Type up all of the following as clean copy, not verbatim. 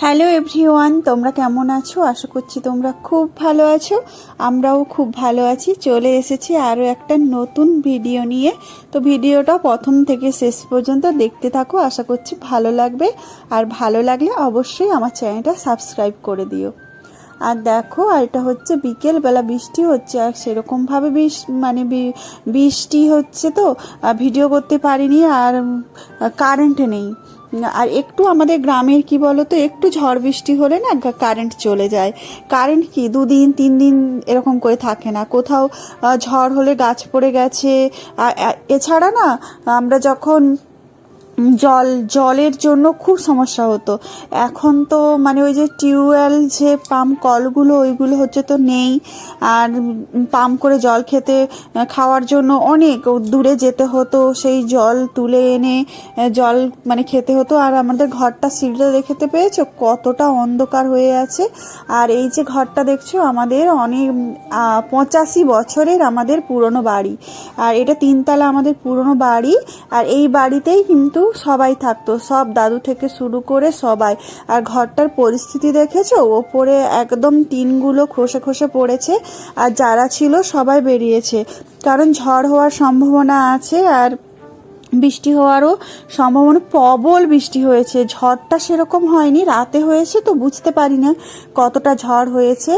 Hello everyone, তোমরা কেমন আছো? আশা করছি তোমরা খুব ভালো আছো। আমরাও খুব ভালো আছি। চলে এসেছি আরও একটা নতুন ভিডিও নিয়ে। তো ভিডিওটা প্রথম থেকে শেষ পর্যন্ত দেখতে থাকো, আশা করছি ভালো লাগবে। আর ভালো লাগলে অবশ্যই আমার চ্যানেলটা সাবস্ক্রাইব করে দিও। আর দেখো, আর এটা হচ্ছে বিকেলবেলা, বৃষ্টি হচ্ছে। আর সেরকমভাবে বৃষ্টি হচ্ছে, তো ভিডিও করতে পারিনি। আর কারেন্ট নেই। আর একটু আমাদের গ্রামের কি বলো তো, একটু ঝড় বৃষ্টি হলে না কারেন্ট চলে যায়। কারেন্ট কি 2 দিন 3 দিন এরকম করে থাকে না। কোথাও ঝড় হলে গাছ পড়ে গেছে। এছাড়া না, আমরা যখন জলের জন্য খুব সমস্যা হতো। এখন তো ওই যে টিউবওয়েল, যে পাম্প কলগুলো, ওইগুলো হচ্ছে তো নেই। আর পাম্প করে জল খাওয়ার জন্য অনেক দূরে যেতে হতো, সেই জল তুলে এনে জল খেতে হতো। আর আমাদের ঘরটা সিঁড়িটা দেখতে পেয়েছো কতটা অন্ধকার হয়ে আছে। আর এই যে ঘরটা দেখছো, আমাদের অনেক 85 বছরের আমাদের পুরনো বাড়ি। আর এটা 3 তলা আমাদের পুরনো বাড়ি। আর এই বাড়িতেই কিন্তু সবাই থাকতো, সব দাদু থেকে শুরু করে সবাই। আর ঘরটার পরিস্থিতি দেখেছো, ওপরে একদম টিনগুলো খসে খসে পড়েছে। আর যারা ছিল সবাই বেরিয়েছে, কারণ ঝড় হওয়ার সম্ভাবনা আছে। আর বৃষ্টি হওয়ারও সম্ভাবনা, প্রবল বৃষ্টি হয়েছে। ঝড়টা সেরকম হয়নি, রাতে হয়েছে, তো বুঝতে পারি না কতটা ঝড় হয়েছে।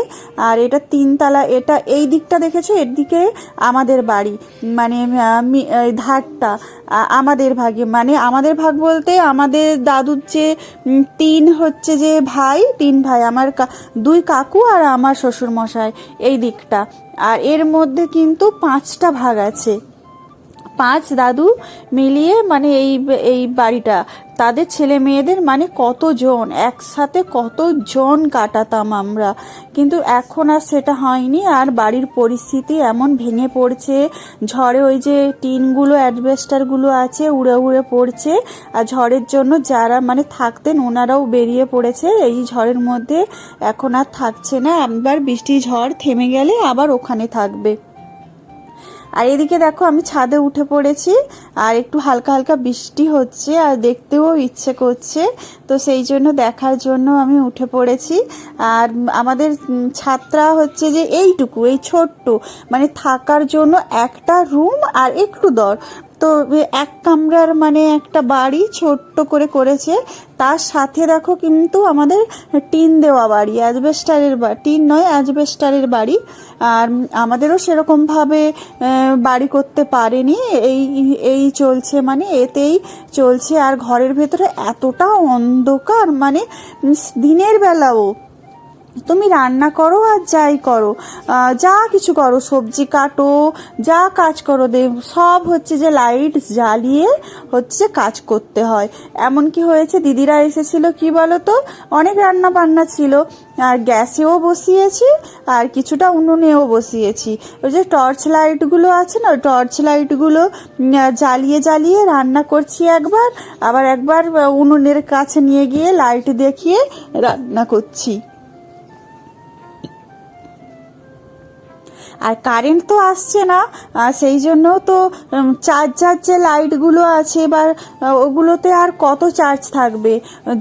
আর এটা 3 তলা, এটা এই দিকটা দেখেছো, এর দিকে আমাদের বাড়ি, ধারটা আমাদের ভাগে। আমাদের ভাগ বলতে আমাদের দাদুর যে তিন ভাই, আমার 2 কাকু আর আমার শ্বশুর মশাই, এই দিকটা। আর এর মধ্যে কিন্তু 5টা ভাগ আছে। 5 দাদু মিলিয়ে এই বাড়িটা, তাদের ছেলে মেয়েদের কতজন একসাথে, কতজন কাটাতাম আমরা। কিন্তু এখন আর সেটা হয়নি। আর বাড়ির পরিস্থিতি এমন ভেঙে পড়ছে ঝড়ে, ওই যে টিনগুলো, অ্যাডবেস্টারগুলো আছে, উড়ে উড়ে পড়ছে। আর ঝড়ের জন্য যারা থাকতেন, ওনারাও বেরিয়ে পড়েছে এই ঝড়ের মধ্যে। এখন আর থাকছে না। একবার বৃষ্টি ঝড় থেমে গেলে আবার ওখানে থাকবে। আর এদিকে দেখো, আমি ছাদে উঠে পড়েছি। আর একটু হালকা হালকা বৃষ্টি হচ্ছে, আর দেখতেও ইচ্ছে করছে, তো সেই জন্য দেখার জন্য আমি উঠে পড়েছি। আর আমাদের ছাদটা হচ্ছে যে এইটুকু, এই ছোট্ট, থাকার জন্য একটা রুম আর একটু দর। তো 1 কামরার একটা বাড়ি ছোট্ট করে করেছে। তার সাথে দেখো কিন্তু আমাদের টিন দেওয়া বাড়ি, অ্যাজবেস্টারের বাড়ি, টিন নয় অ্যাজবেস্টারের বাড়ি। আর আমাদেরও সেরকমভাবে বাড়ি করতে পারেনি। এই চলছে, এতেই চলছে। আর ঘরের ভেতরে এতটা অন্ধকার, দিনের বেলাও তুমি রান্না করো আর যাই করো, যা কিছু করো, সবজি কাটো, যা কাজ করো, সব হচ্ছে যে লাইট জ্বালিয়ে হচ্ছে কাজ করতে হয়। এমন কি হয়েছে, দিদিরা এসেছিল, কি বলো তো, অনেক রান্না বান্না ছিল। আর গ্যাসেও বসিয়েছি, আর কিছুটা উনুনেও বসিয়েছি। ওই যে টর্চ লাইটগুলো আছে না, ওই টর্চ লাইটগুলো জ্বালিয়ে জ্বালিয়ে রান্না করছি একবার, আবার একবার উনুনের কাছে নিয়ে গিয়ে লাইট দেখিয়ে রান্না করছি। আর কারেন্ট তো আসছে না, সেই জন্য তো চার্জার যে লাইটগুলো আছে, এবার ওগুলোতে আর কত চার্জ থাকবে,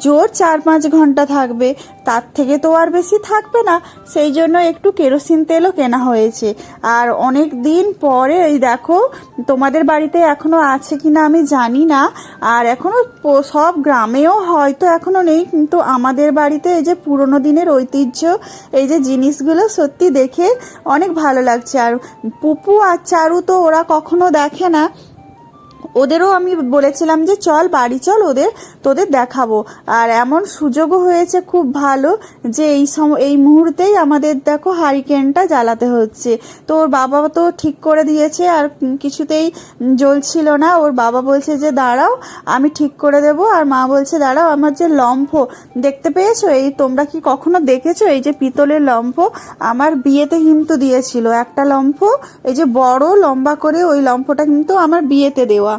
জোর 4-5 ঘন্টা থাকবে, তার থেকে তো আর বেশি থাকবে না। সেই জন্য একটু কেরোসিন তেলও কেনা হয়েছে। আর অনেক দিন পরে এই দেখো, তোমাদের বাড়িতে এখনো আছে কিনা আমি জানি না, আর এখনো সব গ্রামেও হয়তো এখনো নেই, কিন্তু আমাদের বাড়িতে এই যে পুরোনো দিনের ঐতিহ্য, এই যে জিনিসগুলো সত্যি দেখে অনেক ভালো লাগছে। আর পুপু আর চারু তো ওরা কখনো দেখে না, ওদেরও আমি বলেছিলাম যে চল বাড়ি চল, তোদের দেখাবো। আর এমন সুযোগও হয়েছে খুব ভালো, যে এই মুহূর্তেই আমাদের দেখো হারিকেনটা জ্বালাতে হচ্ছে। তো ওর বাবা তো ঠিক করে দিয়েছে, আর কিছুতেই জ্বলছিল না। ওর বাবা বলছে যে দাঁড়াও, আমি ঠিক করে দেব। আর মা বলছে দাঁড়াও, আমার যে লম্ফ দেখতে পেয়েছো, এই তোমরা কি কখনো দেখেছো, এই যে পিতলের লম্ফ, আমার বিয়েতে কিন্তু দিয়েছিল একটা লম্ফ, এই যে বড় লম্বা করে, ওই লম্ফটা কিন্তু আমার বিয়েতে দেওয়া।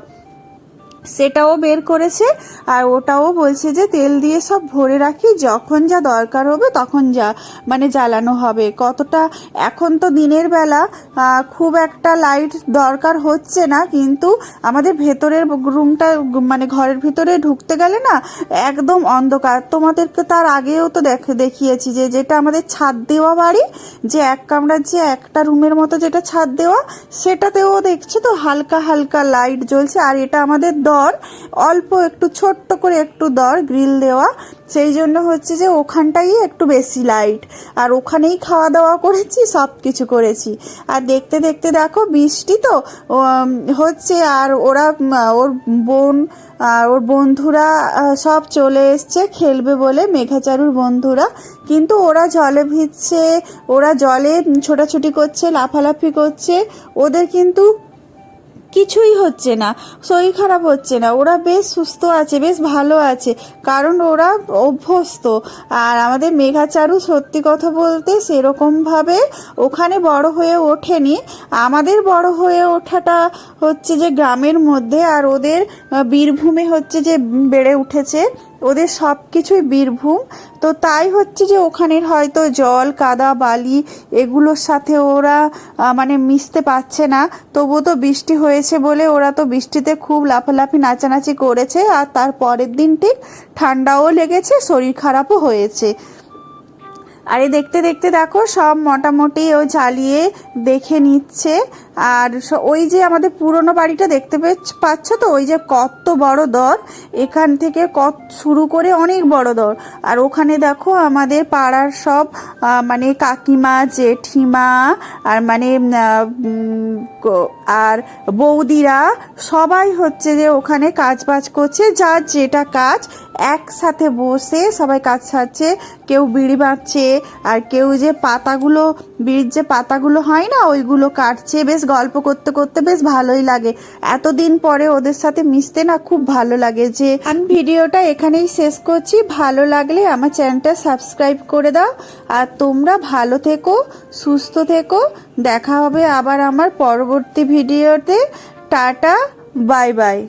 সেটাও বের করেছে। আর ওটাও বলছে যে তেল দিয়ে সব ভরে রাখি, যখন যা দরকার হবে তখন যা মানে জ্বালানো হবে। কতটা এখন তো দিনের বেলা খুব একটা লাইট দরকার হচ্ছে না, কিন্তু আমাদের ভেতরের রুমটা মানে ঘরের ভিতরে ঢুকতে গেলে না একদম অন্ধকার। তোমাদেরকে তার আগেও তো দেখিয়েছি যে যেটা আমাদের ছাদ দেওয়া বাড়ি, যে এক কামরার যে একটা রুমের মতো যেটা ছাদ দেওয়া, সেটাতেও দেখছো তো হালকা হালকা লাইট জ্বলছে। আর এটা আমাদের দর, অল্প একটু ছোট্ট করে একটু দর গ্রিল দেওয়া, সেই জন্য হচ্ছে যে ওখানটাই একটু বেশি লাইট। আর ওখানেই খাওয়া দাওয়া করেছি, সব কিছু করেছি। আর দেখতে দেখতে দেখো বৃষ্টি তো হচ্ছে, আর ওরা ওর বোন আর ওর বন্ধুরা সব চলে এসছে খেলবে বলে, মেঘাচারুর বন্ধুরা। কিন্তু ওরা জলে ভিজছে, ওরা জলে ছোটাছুটি করছে, লাফালাফি করছে, ওদের কিন্তু কিছুই হচ্ছে না, শরীর খারাপ হচ্ছে না, ওরা বেশ সুস্থ আছে, বেশ ভালো আছে, কারণ ওরা অভ্যস্ত। আর আমাদের মেঘাচারু সত্যি কথা বলতে সেরকমভাবে ওখানে বড় হয়ে ওঠেনি। আমাদের বড় হয়ে ওঠাটা হচ্ছে যে গ্রামের মধ্যে, আর ওদের বীরভূমে হচ্ছে যে বেড়ে উঠেছে, ওদের সব কিছুই বীরভূম। তো তাই হচ্ছে যে ওখানের হয়তো জল কাদা বালি এগুলোর সাথে ওরা মানে মিশতে পারছে না। তবুও তো বৃষ্টি হয়েছে বলে ওরা তো বৃষ্টিতে খুব লাফালাফি নাচানাচি করেছে। আর তার পরের দিন ঠিক ঠান্ডাও লেগেছে, শরীর খারাপও হয়েছে। আর এই দেখতে দেখতে দেখো সব মোটামুটি ও জ্বালিয়ে দেখে নিচ্ছে। আর ওই যে আমাদের পুরনো বাড়িটা দেখতে পাচ্ছ তো, ওই যে কত বড় দর, এখান থেকে কত শুরু করে অনেক বড় দর। আর ওখানে দেখো আমাদের পাড়ার সব মানে কাকিমা জেঠিমা আর মানে আর বৌদিরা সবাই হচ্ছে যে ওখানে কাজ বাজ করছে, যার যেটা কাজ একসাথে বসে সবাই কাজ ছাড়ছে। কেউ বিড়ি বাঁধছে, আর কেউ যে পাতাগুলো, বিড়ির যে পাতাগুলো হয় না ওইগুলো কাটছে। বেশ গল্প করতে করতে বেশ ভালোই লাগে, এতদিন পরে ওদের সাথে মিশতে না খুব ভালো লাগে। যে আমি ভিডিওটা এখানেই শেষ করছি, ভালো লাগলে আমার চ্যানেলটা সাবস্ক্রাইব করে দাও। আর তোমরা ভালো থেকো, সুস্থ থেকো, দেখা হবে আবার আমার পরবর্তী ভিডিওতে। Tata, bye bye.